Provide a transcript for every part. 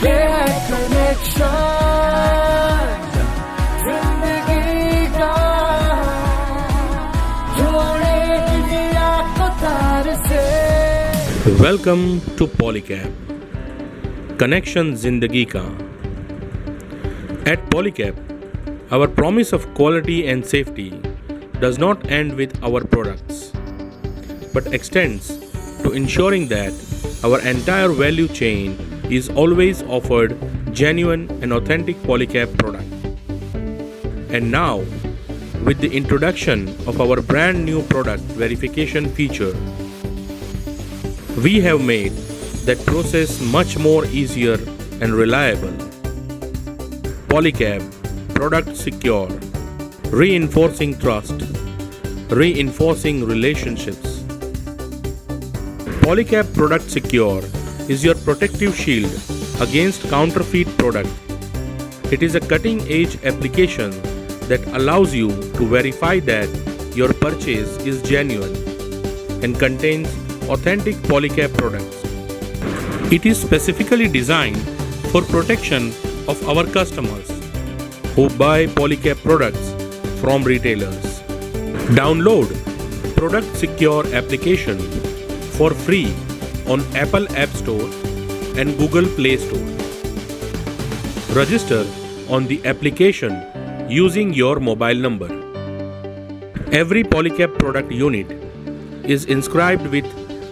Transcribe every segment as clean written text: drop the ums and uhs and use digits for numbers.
ये है कनेक्शन जिंदगी का, जोड़े दुनिया को तार से। Welcome to Polycab, Connection Zindagi Ka. At Polycab, our promise of quality and safety does not end with our products, but extends to ensuring that our entire value chain is always offered genuine and authentic Polycab product. And now, with the introduction of our brand new product verification feature, we have made that process much more easier and reliable. Polycab Product Secure, reinforcing trust, reinforcing relationships. Polycab Product Secure is your protective shield against counterfeit product. It is a cutting-edge application that allows you to verify that your purchase is genuine and contains authentic Polycab products. It is specifically designed for protection of our customers who buy Polycab products from retailers. Download Product Secure application for free on Apple App Store and Google Play Store. Register on the application using your mobile number. Every Polycab product unit is inscribed with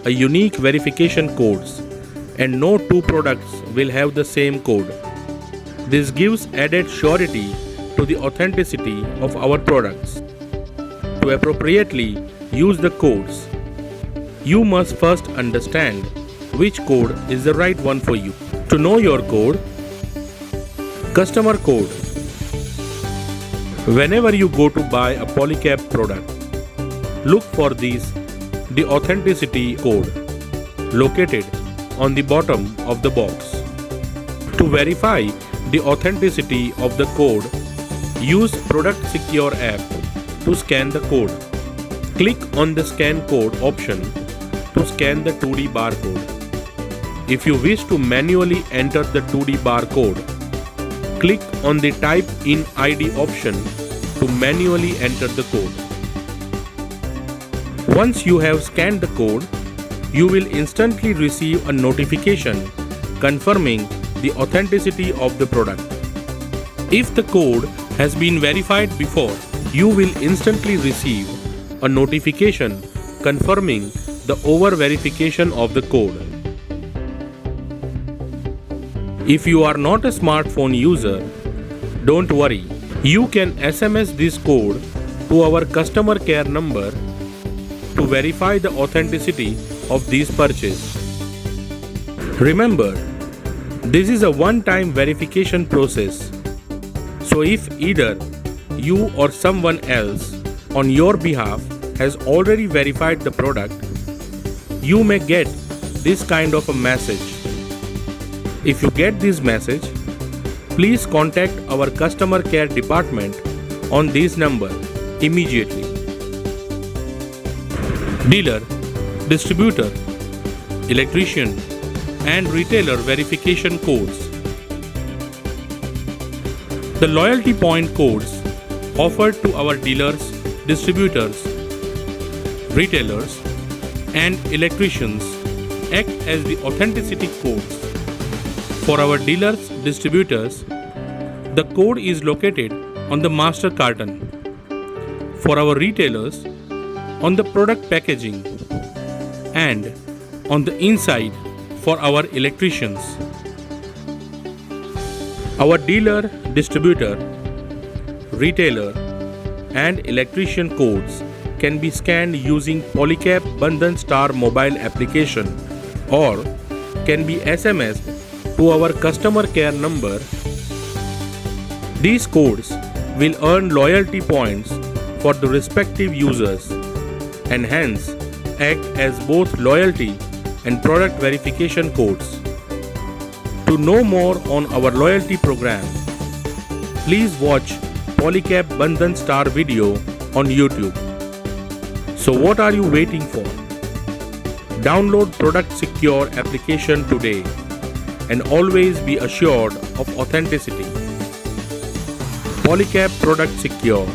a unique verification codes, and no two products will have the same code. This gives added surety to the authenticity of our products. To appropriately use the codes, you must first understand which code is the right one for you. To know your code, customer code. Whenever you go to buy a Polycab product, look for the authenticity code located on the bottom of the box. To verify the authenticity of the code, use Product Secure app to scan the code. Click on the Scan Code option to scan the 2D barcode. If you wish to manually enter the 2D barcode, click on the Type in ID option to manually enter the code. Once you have scanned the code, you will instantly receive a notification confirming the authenticity of the product. If the code has been verified before, you will instantly receive a notification confirming the over-verification of the code. If you are not a smartphone user, don't worry. You can SMS this code to our customer care number to verify the authenticity of this purchase. Remember, this is a one-time verification process. So if either you or someone else on your behalf has already verified the product, you may get this kind of a message. If you get this message, please contact our customer care department on this number immediately. Dealer, distributor, electrician, and retailer verification codes. The loyalty point codes offered to our dealers, distributors, retailers, and electricians act as the authenticity codes. For our dealers, distributors, the code is located on the master carton. For our retailers, on the product packaging, and on the inside for our electricians. Our dealer, distributor, retailer, and electrician codes can be scanned using Polycab Bandhan Star mobile application or can be SMSed to our customer care number. These codes will earn loyalty points for the respective users and hence act as both loyalty and product verification codes. To know more on our loyalty program, please watch Polycab Bandhan Star video on YouTube. So what are you waiting for? Download Product Secure application today and always be assured of authenticity. Polycab Product Secure,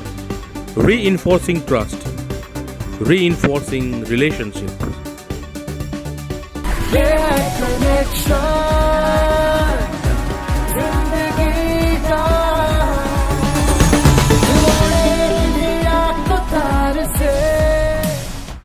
reinforcing trust, reinforcing relationships. Connection.